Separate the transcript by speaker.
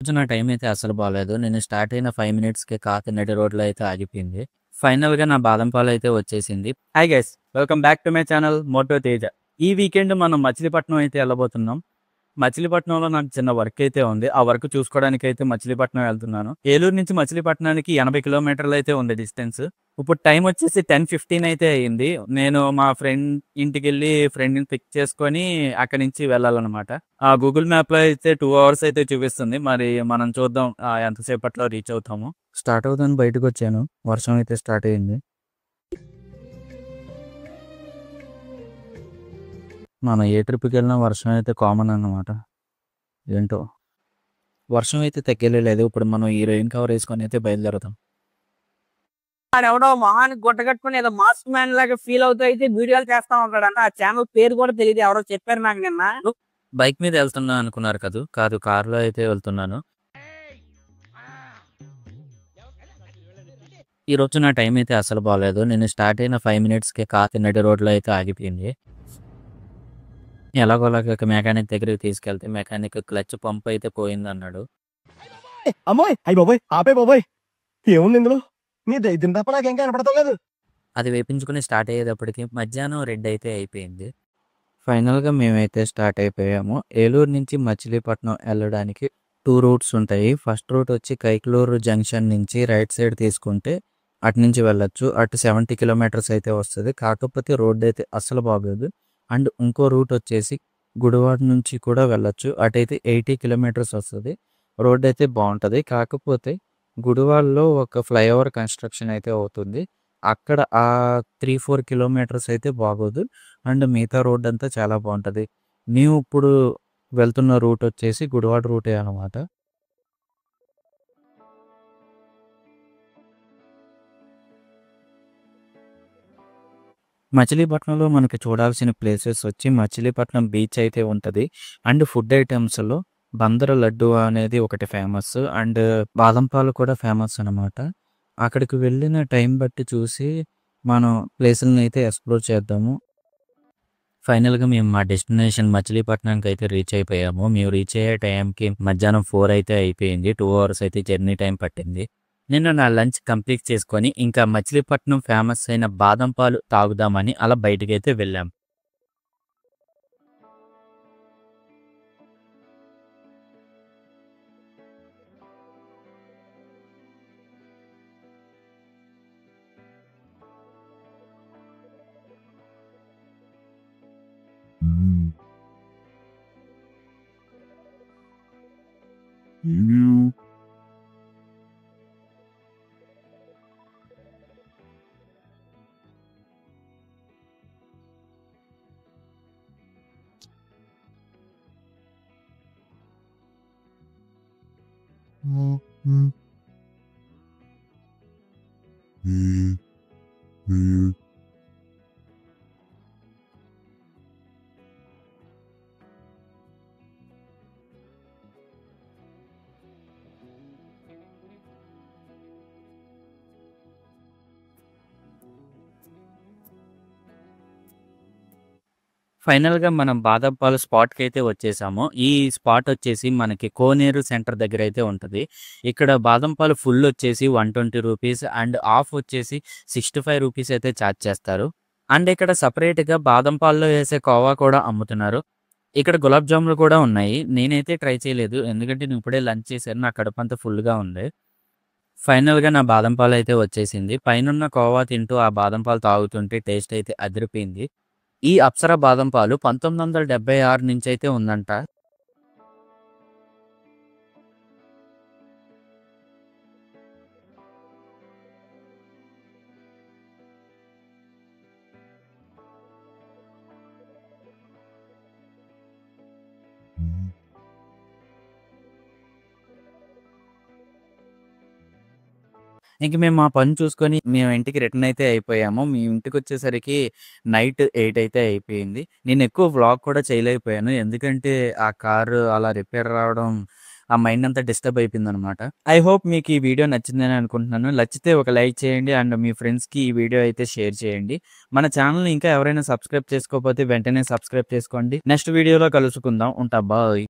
Speaker 1: రోజు నా టైం అయితే అస్సలు బాలేదు. నేను స్టార్ట్ అయిన 5 మినిట్స్‌కే కాకినాడ రోడ్‌లో అయితే ఆగిపోయింది. ఫైనల్‌గా నా బాదం పాలైతే వచ్చేసింది. Hi guys! Welcome back to my channel moto Teja. ఈ వీకెండ్ మనం మచిలీపట్నం అయితే ఎళ్ళబోతున్నాం. మచిలీపట్నంలో నాకు చిన్న వర్క్ అయితే ఉంది. ఆ వర్క్ చూసుకోవడానికైతే మచిలీపట్నం వెళ్తున్నాను. ఏలూరు నుంచి మచిలీపట్నానికి 80 కిలోమీటర్లయితే ఉంది డిస్టెన్స్. ఇప్పుడు టైం వచ్చేసి 10:15 అయితే అయింది. నేను మా ఫ్రెండ్ ఇంటికెళ్ళి ఫ్రెండ్‌ని పిక్ చేసుకొని అక్కడి నుంచి వెళ్ళాలనమాట. ఆ గూగుల్ మ్యాప్‌లో అయితే 2 అవర్స్ అయితే చూపిస్తుంది. మరి మనం చూద్దాం ఎంతసేపట్లో రీచ్ అవుతామో. స్టార్ట్ అవుదామని బయటకొచ్చాను. వర్షం అయితే స్టార్ట్ అయింది. మనం ఏ ట్రిప్‌కెళ్ళినా వర్షం అయితే కామన్ అన్నమాట. ఏంటో వర్షం అయితే తగ్గేలేదు. ఇప్పుడు మనం ఈ రెయిన్ కవర్ ఏసుకొని అయితే బయలుదేరదాం.
Speaker 2: ఆడెవడో మొహానికి గుడ్డ కట్టుకొని ఏదో మాస్క్ మ్యాన్ లాగా ఫీల్ అవుతూ అయితే వీడియోలు చేస్తా ఉంటాడంట. ఆ ఛానల్ పేరు కూడా తెలీదు. ఎవరో చెప్పారు నాకు నిన్న.
Speaker 1: బైక్ మీద ఎళ్తున్నా అనుకున్నారు కదూ! కాదు కార్‌లో అయితే వెళ్తున్నాను. ఈరోజు నా టైం అయితే అస్సలు బాలేదు. నేను స్టార్ట్ అయిన 5 మినిట్స్‌కే కాకినాడ రోడ్‌లో అయితే ఆగిపోయింది. ఎలాగోలాగా మెకానిక్ దగ్గరికి తీసుకెళ్తే మెకానిక్ క్లచ్ పంప్ అయితే పోయిందన్నాడు.
Speaker 3: అమ్మోయ్! అయ్య బాబోయ్! ఆపేయ్ బాబోయ్! ఏముంది ఇందులో? నీ దరిద్రం తప్ప నాకేం కనపడటం లేదు.
Speaker 1: అది వేపించుకొని స్టార్ట్ అయ్యేటప్పటికి మధ్యాహ్నం 2 అయితే అయిపోయింది. ఫైనల్‌గా మేమైతే స్టార్ట్ అయిపోయాము. ఏలూరు నుంచి మచిలీపట్నం ఎళ్ళడానికి 2 రూట్స్ ఉంటాయి. ఫస్ట్ రూట్ వచ్చి కైకలూరు జంక్షన్ నుంచి రైట్ సైడ్ తీసుకుంటే అటు నుంచి వెళ్ళొచ్చు. అటు 70 కిలోమీటర్స్ అయితే వస్తది. కాకపోతే రోడ్ అయితే అస్సలు బాగోదు. అండ్ ఇంకో రూట్ వచ్చేసి గుడివాడ నుంచి కూడా వెళ్ళొచ్చు. అటైతే 80 కిలోమీటర్స్ వస్తది. రోడ్ అయితే బావుంటది. కాకపోతే గుడివాడలో ఒక ఫ్లైఓవర్ కన్‌స్ట్రక్షన్ అయితే అవుతుంది. అక్కడ 3, 4 కిలోమీటర్స్ అయితే బాగోదు. అండ్ మిగతా రోడ్ అంతా చాలా బావుంటది. మేము ఇప్పుడు వెళ్తున్న రూట్ వచ్చేసి గుడివాడ రూటే అనమాట. మచిలీపట్నంలో మనకి చూడాల్సిన ప్లేసెస్ వచ్చి మచిలీపట్నం బీచ్ అయితే ఉంటది. అండ్ ఫుడ్ ఐటెమ్స్‌లో బందర్ లడ్డు అనేది ఒకటి ఫేమస్. అండ్ బాదం పాలు కూడా ఫేమస్ అనమాట. అక్కడికి వెళ్ళిన టైం బట్టి చూసి మనం ప్లేసులనైతే అయితే ఎక్స్‌ప్లోర్ చేద్దాము. ఫైనల్‌గా మేము మా డెస్టినేషన్ మచిలీపట్నంకైతే రీచ్ అయిపోయాము. మేము రీచ్ అయ్యే టైంకి మధ్యాహ్నం 4 అయితే అయిపోయింది. 2 అవర్స్ అయితే జర్నీ టైం పట్టింది. నేను నా లంచ్ కంప్లీట్ చేసుకొని ఇంకా మచిలీపట్నం ఫేమస్ అయిన బాదం పాలు తాగుదామని అలా బయటికైతే వెళ్ళాం. హ్మ్. హ్మ్. హ్మ్. హ్మ్. హ్మ్. హ్మ్. ఫైనల్‌గా మనం బాదం పాలు స్పాట్‌కైతే వచ్చేసాము. ఈ స్పాట్ వచ్చేసి మనకి కోనేరు సెంటర్ దగ్గరైతే ఉంటది. ఇక్కడ బాదం పాలు ఫుల్ వచ్చేసి ₹120 అండ్ హాఫ్ వచ్చేసి ₹65 అయితే చార్జ్ చేస్తారు. అండ్ ఇక్కడ సెపరేట్‌గా బాదం పాలలో ఏసే కోవా కూడా అమ్ముతున్నారు. ఇక్కడ గులాబ్ జాములు కూడా ఉన్నాయి. నేనైతే ట్రై చేయలేదు. ఎందుకంటే నేను ఇప్పుడే లంచ్ చేశాను. నా కడుపంతా ఫుల్‌గా ఉంది. ఫైనల్‌గా నా బాదం పాలైతే వచ్చేసింది. పైనున్న కోవా తింటూ ఆ బాదం పాలు తాగుతుంటే టేస్ట్ అయితే అదిరిపోయింది. ఈ అప్సరా బాదం పాలు 1976 నుంచైతే ఉందంట. హ్మ్. ఇంక మేము మా పని చూసుకొని మేము ఇంటికి రిటర్న్ అయితే అయిపోయాము. మేము ఇంటికొచ్చేసరికి నైట్ 8 అయితే అయిపోయింది. నేను ఎక్కువ వ్లాగ్ కూడా చేయలేకపోయాను. ఎందుకంటే ఆ కారు అలా రిపేర్ రావడం ఆ మైండ్ అంతా డిస్టర్బ్ అయిపోయిందనమాట. ఐ హోప్ మీకు ఈ వీడియో నచ్చిందని అనుకుంటున్నాను. నచ్చితే ఒక లైక్ చేయండి అండ్ మీ ఫ్రెండ్స్‌కి ఈ వీడియో అయితే షేర్ చేయండి. మన ఛానెల్‌ని ఇంకా ఎవరైనా సబ్స్క్రైబ్ చేసుకోకపోతే వెంటనే సబ్స్క్రైబ్ చేసుకోండి. నెక్స్ట్ వీడియోలో కలుసుకుందాం. ఉంటా. బాయ్.